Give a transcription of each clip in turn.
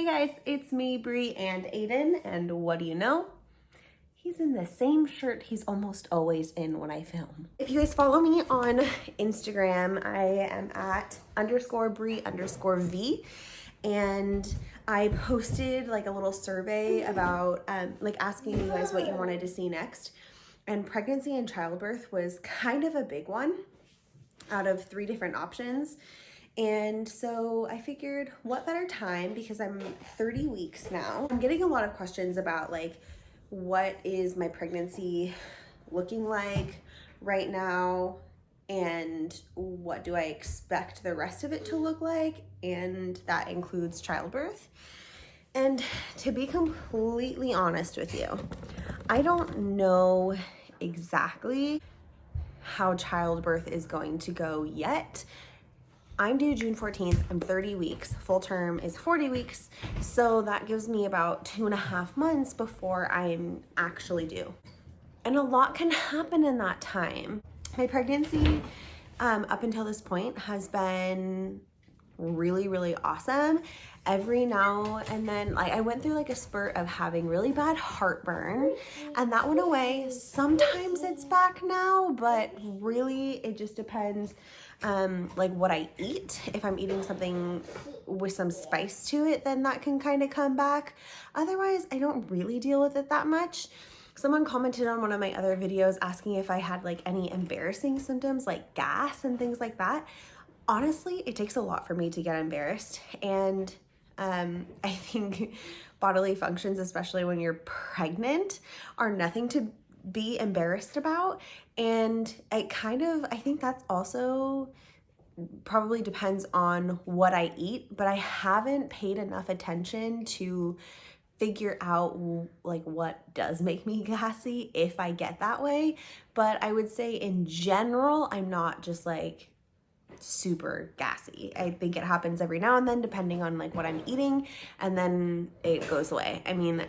Hey guys, it's me, Bree, and Aiden, and what do you know? He's in the same shirt he's almost always in when I film. If you guys follow me on Instagram, I am at _Bree_V, and I posted like a little survey about like asking you guys what you wanted to see next. And pregnancy and childbirth was kind of a big one out of 3 different options. And so I figured what better time, because I'm 30 weeks now. I'm getting a lot of questions about like, what is my pregnancy looking like right now? And what do I expect the rest of it to look like? And that includes childbirth. And to be completely honest with you, I don't know exactly how childbirth is going to go yet. I'm due June 14th, I'm 30 weeks, full term is 40 weeks, so that gives me about 2.5 months before I'm actually due. And a lot can happen in that time. My pregnancy up until this point has been really, really awesome. Every now and then, like, I went through like a spurt of having really bad heartburn, and that went away. Sometimes it's back now, but really it just depends like what I eat. If I'm eating something with some spice to it, then that can kind of come back. Otherwise, I don't really deal with it that much. Someone commented on one of my other videos asking if I had like any embarrassing symptoms like gas and things like that. Honestly, it takes a lot for me to get embarrassed, and I think bodily functions, especially when you're pregnant, are nothing to be embarrassed about. And I think that's also probably depends on what I eat, but I haven't paid enough attention to figure out like what does make me gassy if I get that way. But I would say in general, I'm not just like super gassy. I think it happens every now and then depending on like what I'm eating, and then it goes away. I mean,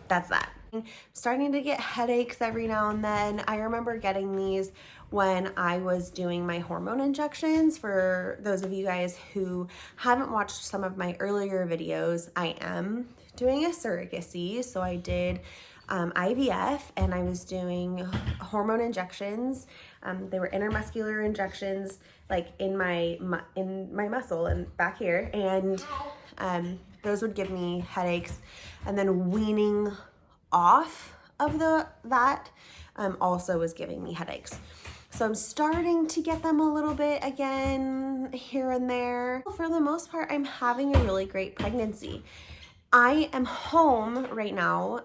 that's that. I'm starting to get headaches every now and then. I remember getting these when I was doing my hormone injections. For those of you guys who haven't watched some of my earlier videos, I am doing a surrogacy. So I did IVF, and I was doing hormone injections. They were intermuscular injections, like in my muscle and back here, and those would give me headaches. And then weaning off of that also was giving me headaches. So I'm starting to get them a little bit again here and there. For the most part, I'm having a really great pregnancy. I am home right now.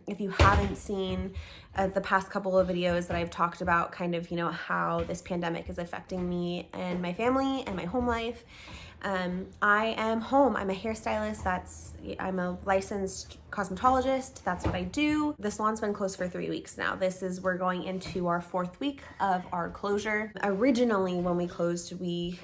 If you haven't seen the past couple of videos that I've talked about kind of, you know, how this pandemic is affecting me and my family and my home life. I am home. I'm a hairstylist. I'm a licensed cosmetologist. That's what I do. The salon's been closed for 3 weeks now. We're going into our 4th week of our closure. Originally, when we closed, we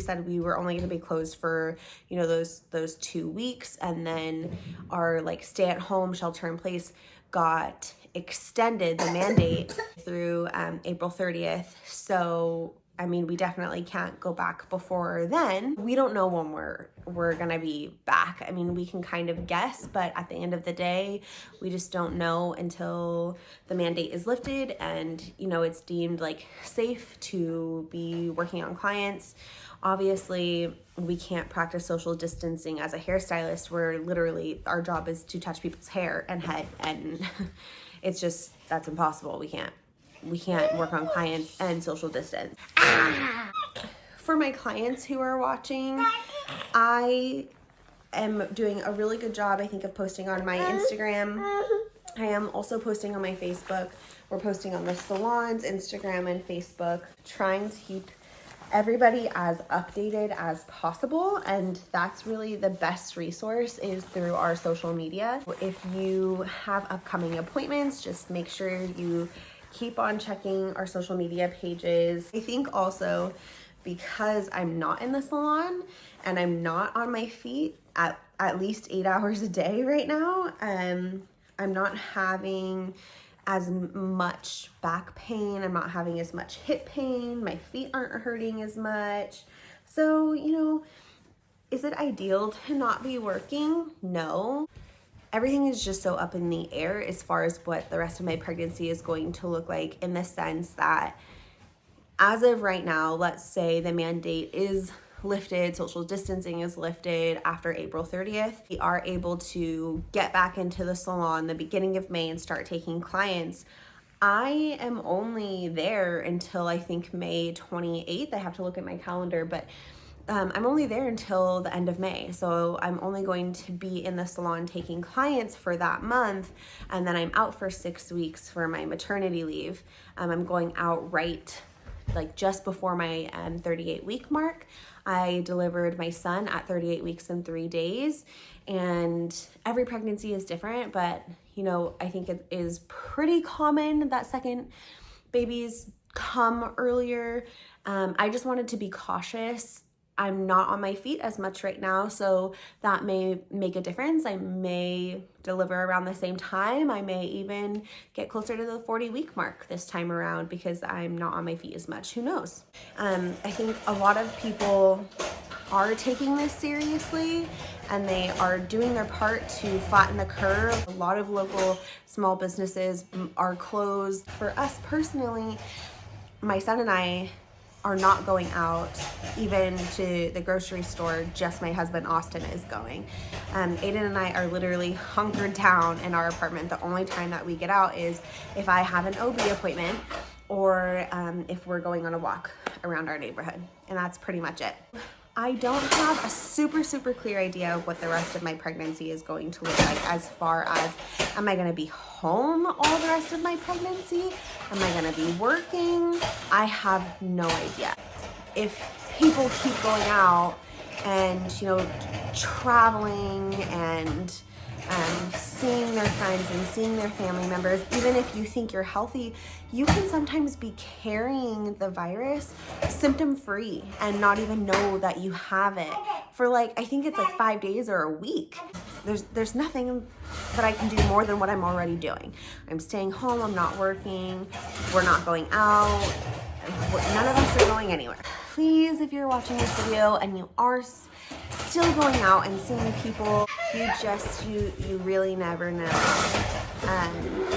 said we were only going to be closed for, you know, those 2 weeks, and then our like stay at home shelter in place got extended, the mandate, through April 30th. So I mean, we definitely can't go back before then. We don't know when we're gonna be back. I mean, we can kind of guess, but at the end of the day, we just don't know until the mandate is lifted and, you know, it's deemed like safe to be working on clients. Obviously, we can't practice social distancing as a hairstylist, where literally our job is to touch people's hair and head, and it's just, that's impossible. We can't work on clients and social distance. For my clients who are watching, I am doing a really good job, I think, of posting on my Instagram. I am also posting on my Facebook. We're posting on the salon's Instagram and Facebook, trying to keep everybody as updated as possible, and that's really the best resource, is through our social media. If you have upcoming appointments, just make sure you keep on checking our social media pages. I think also, because I'm not in the salon and I'm not on my feet at least 8 hours a day right now, I'm not having as much back pain. I'm not having as much hip pain. My feet aren't hurting as much. So, you know, Is it ideal to not be working? No. Everything is just so up in the air as far as what the rest of my pregnancy is going to look like, in the sense that as of right now, let's say the mandate is lifted, social distancing is lifted after April 30th. We are able to get back into the salon the beginning of May and start taking clients. I am only there until I think May 28th. I have to look at my calendar, but I'm only there until the end of May. So I'm only going to be in the salon taking clients for that month. And then I'm out for 6 weeks for my maternity leave. I'm going out right like just before my 38-week mark. I delivered my son at 38 weeks and 3 days, and every pregnancy is different, but you know, I think it is pretty common that second babies come earlier. I just wanted to be cautious. I'm not on my feet as much right now, so that may make a difference. I may deliver around the same time. I may even get closer to the 40-week mark this time around because I'm not on my feet as much. Who knows? I think a lot of people are taking this seriously and they are doing their part to flatten the curve. A lot of local small businesses are closed. For us personally, my son and I are not going out even to the grocery store. Just my husband Austin is going. Aiden and I are literally hunkered down in our apartment. The only time that we get out is if I have an OB appointment or if we're going on a walk around our neighborhood, and that's pretty much it. I don't have a super clear idea of what the rest of my pregnancy is going to look like, as far as, am I gonna be home all the rest of my pregnancy? Am I gonna be working? I have no idea. If people keep going out and, you know, traveling and seeing their friends and seeing their family members, even if you think you're healthy, you can sometimes be carrying the virus symptom-free and not even know that you have it for like, I think it's like 5 days or a week. There's nothing that I can do more than what I'm already doing. I'm staying home, I'm not working, we're not going out, none of us are going anywhere. Please, if you're watching this video and you are still going out and seeing people, you really never know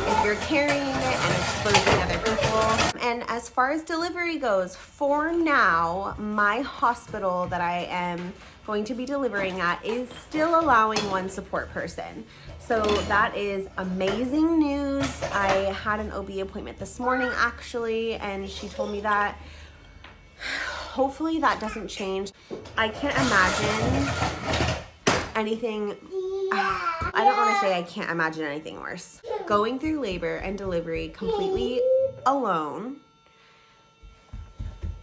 if you're carrying it and exposing other people. And as far as delivery goes, for now, my hospital that I am going to be delivering at is still allowing one support person. So that is amazing news. I had an OB appointment this morning actually, and she told me that hopefully that doesn't change. I can't imagine anything, I don't want to say I can't imagine anything worse. Going through labor and delivery completely alone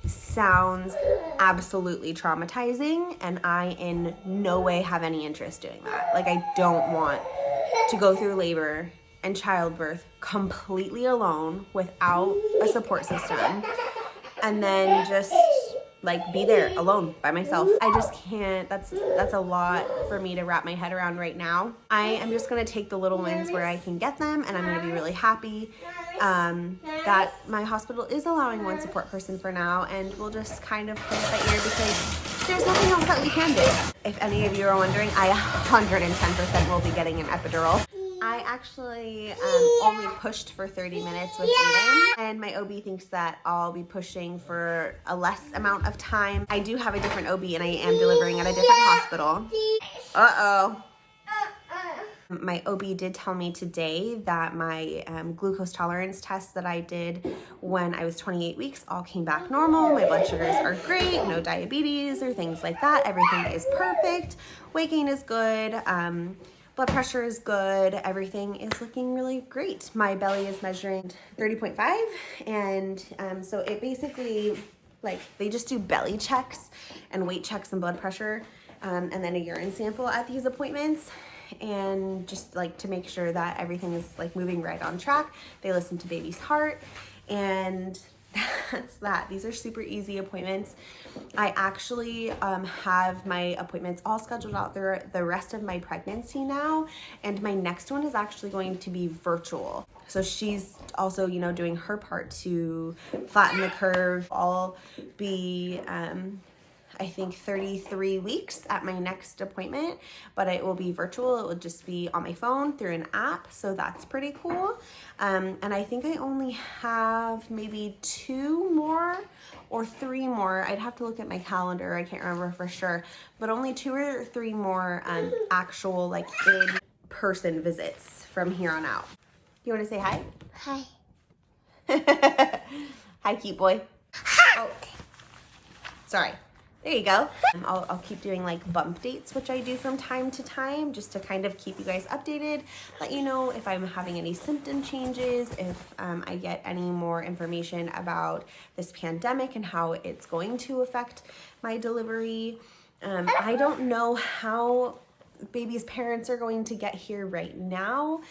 sounds absolutely traumatizing, and I in no way have any interest doing that. Like, I don't want to go through labor and childbirth completely alone without a support system and then just like be there alone by myself. I just can't, that's a lot for me to wrap my head around right now. I am just gonna take the little wins where I can get them, and I'm gonna be really happy that my hospital is allowing one support person for now, and we'll just kind of play it by ear because there's nothing else that we can do. If any of you are wondering, I 110% will be getting an epidural. I actually only pushed for 30 minutes with Aiden, and my OB thinks that I'll be pushing for a less amount of time. I do have a different OB and I am delivering at a different hospital. Uh-oh. My OB did tell me today that my glucose tolerance test that I did when I was 28 weeks all came back normal. My blood sugars are great, no diabetes or things like that. Everything is perfect. Weight gain is good. Blood pressure is good. Everything is looking really great. My belly is measuring 30.5, and so it basically, like, they just do belly checks and weight checks and blood pressure, and then a urine sample at these appointments, and just like to make sure that everything is like moving right on track. They listen to baby's heart, and that's that. These are super easy appointments. I actually have my appointments all scheduled out the rest of my pregnancy now, and my next one is actually going to be virtual. So she's also, you know, doing her part to flatten the curve. I'll be I think 33 weeks at my next appointment, but it will be virtual. It will just be on my phone through an app. So that's pretty cool. And I think I only have maybe 2 more or 3 more. I'd have to look at my calendar. I can't remember for sure, but only 2 or 3 more actual like in-person visits from here on out. You want to say hi? Hi. Hi, cute boy. Oh, sorry. There you go. I'll keep doing like bump dates, which I do from time to time, just to kind of keep you guys updated, let you know if I'm having any symptom changes, if I get any more information about this pandemic and how it's going to affect my delivery. I don't know how baby's parents are going to get here right now.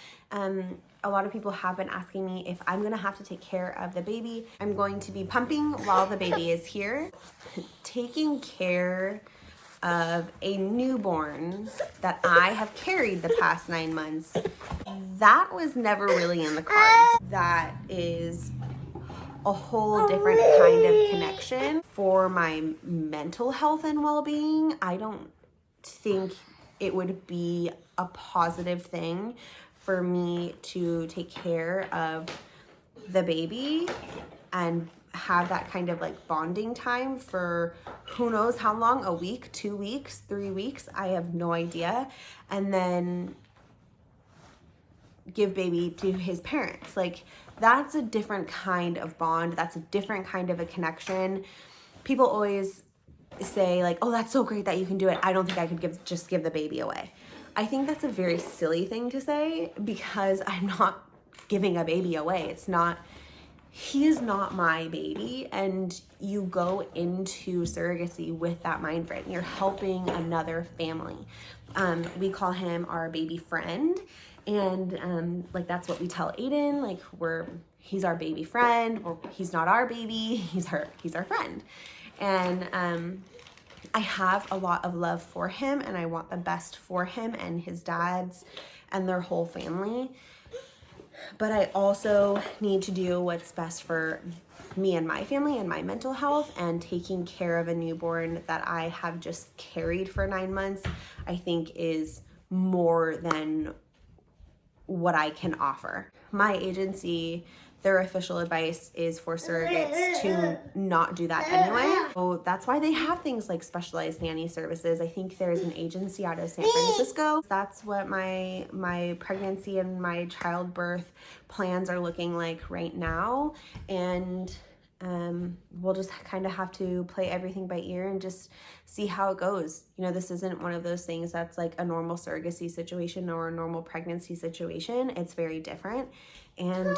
A lot of people have been asking me if I'm gonna have to take care of the baby. I'm going to be pumping while the baby is here. Taking care of a newborn that I have carried the past 9 months, that was never really in the cards. That is a whole different kind of connection. For my mental health and well-being, I don't think it would be a positive thing for me to take care of the baby and have that kind of like bonding time for who knows how long, a week, 2 weeks, 3 weeks, I have no idea. And then give baby to his parents. Like, that's a different kind of bond. That's a different kind of a connection. People always say like, oh, that's so great that you can do it. I don't think I could just give the baby away. I think that's a very silly thing to say, because I'm not giving a baby away. He is not my baby, and you go into surrogacy with that mind frame. You're helping another family. We call him our baby friend, and like that's what we tell Aiden. Like, he's our baby friend, or he's not our baby. He's our friend, and I have a lot of love for him, and I want the best for him and his dads and their whole family. But I also need to do what's best for me and my family and my mental health, and taking care of a newborn that I have just carried for 9 months, I think is more than what I can offer. My agency, their official advice is for surrogates to not do that anyway. So that's why they have things like specialized nanny services. I think there's an agency out of San Francisco. That's what my pregnancy and my childbirth plans are looking like right now. And we'll just kind of have to play everything by ear and just see how it goes. You know, this isn't one of those things that's like a normal surrogacy situation or a normal pregnancy situation. It's very different. And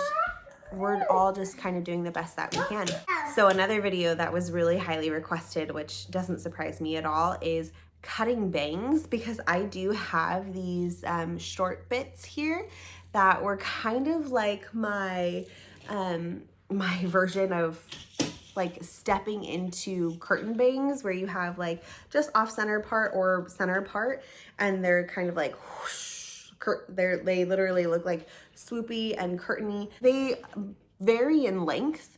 we're all just kind of doing the best that we can. So another video that was really highly requested, which doesn't surprise me at all, is cutting bangs, because I do have these short bits here that were kind of like my version of like stepping into curtain bangs, where you have like just off center part or center part, and they're kind of like whoosh. They literally look like swoopy and curtainy. They vary in length,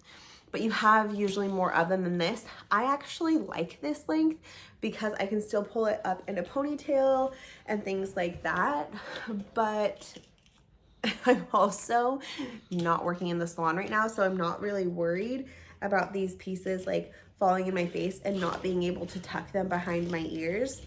but you have usually more of them than this. I actually like this length because I can still pull it up in a ponytail and things like that. But I'm also not working in the salon right now, so I'm not really worried about these pieces like falling in my face and not being able to tuck them behind my ears.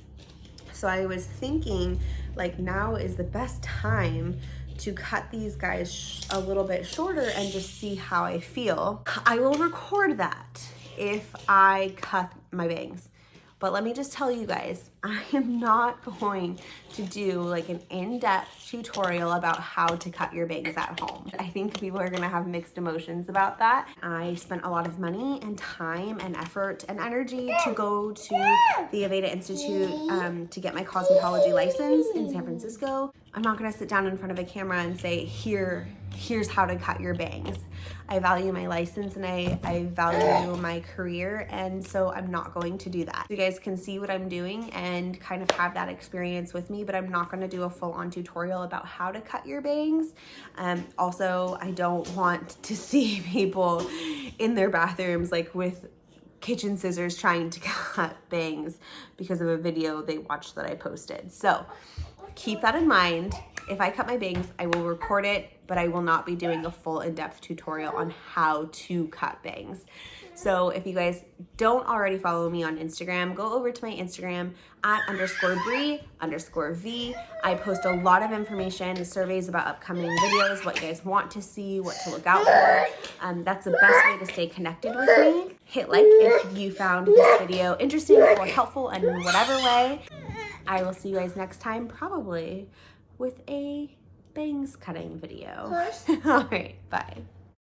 So I was thinking like now is the best time to cut these guys a little bit shorter and just see how I feel. I will record that if I cut my bangs. But let me just tell you guys, I am not going to do like an in-depth tutorial about how to cut your bangs at home. I think people are gonna have mixed emotions about that. I spent a lot of money and time and effort and energy to go to the Aveda Institute to get my cosmetology license in San Francisco. I'm not gonna sit down in front of a camera and say, here's how to cut your bangs. I value my license and I value my career, and so I'm not going to do that. You guys can see what I'm doing and kind of have that experience with me, but I'm not gonna do a full-on tutorial about how to cut your bangs. Also, I don't want to see people in their bathrooms like with kitchen scissors trying to cut bangs because of a video they watched that I posted. So keep that in mind. If I cut my bangs, I will record it, but I will not be doing a full in-depth tutorial on how to cut bangs. So if you guys don't already follow me on Instagram, go over to my Instagram at _Bree_V. I post a lot of information, surveys about upcoming videos, what you guys want to see, what to look out for. That's the best way to stay connected with me. Hit like if you found this video interesting or helpful in whatever way. I will see you guys next time, probably with a bangs cutting video. All right, bye.